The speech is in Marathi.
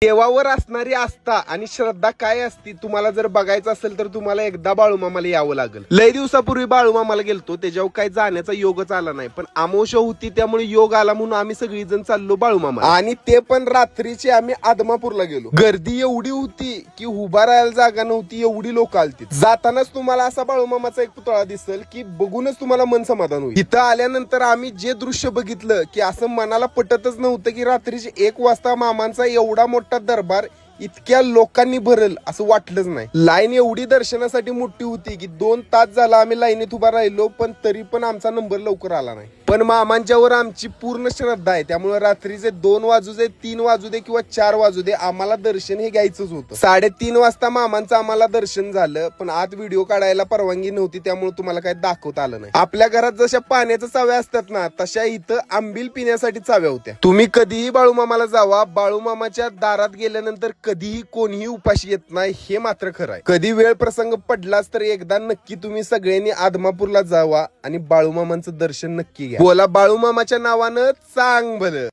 देवावर असणारी आस्था आणि श्रद्धा काय असती तुम्हाला जर बघायचं असेल तर तुम्हाला एकदा बाळूमामाला यावं लागेल. लय दिवसापूर्वी बाळूमामाला गेलतो, त्याच्यावर काय जाण्याचा योगच आला नाही, पण अमावस्या होती त्यामुळे योग आला म्हणून आम्ही सगळीजण चाललो बाळूमामा. आणि ते पण रात्रीचे आम्ही आदमापूरला गेलो. गर्दी एवढी होती की उभा राहायला जागा नव्हती, एवढी लोक आलती. जातानाच तुम्हाला असा बाळूमामाचा एक पुतळा दिसेल की बघूनच तुम्हाला मन समाधान होईल. इथं आल्यानंतर आम्ही जे दृश्य बघितलं की असं मनाला पटतच नव्हतं की रात्रीचे 1 वाजता मामांचा एवढा मोठा दरबार इतक्या लोकांनी भरल असं वाटलंच नाही. लाईन एवढी दर्शनासाठी मोठी होती की 2 तास झाला आम्ही लाईनीत उभा राहिलो, पण तरी पण आमचा नंबर लवकर आला नाही. पण मामांच्यावर आमची पूर्ण श्रद्धा आहे, त्यामुळे रात्रीचे 2 वाजू दे, 3 वाजू दे किंवा 4 वाजू दे, आम्हाला दर्शन हे घ्यायचंच होतं. 3:30 वाजता मामांचं आम्हाला दर्शन झालं, पण आत व्हिडिओ काढायला परवानगी नव्हती त्यामुळे तुम्हाला काही दाखवता आलं नाही. आपल्या घरात जशा पाण्याच्या चाव्या असतात ना, तशा इथं आंबील पिण्यासाठी चाव्या होत्या. तुम्ही कधीही बाळूमामाला जावा, बाळूमामाच्या दारात गेल्यानंतर कधीही कोणीही उपाशी येत नाही, हे मात्र खरं आहे. कधी वेळ प्रसंग पडलाच तर एकदा नक्की तुम्ही सगळ्यांनी आदमापूरला जावा आणि बाळूमामांचं दर्शन नक्की घ्या. बोला बाळूमामाच्या नावानं चांग भलं.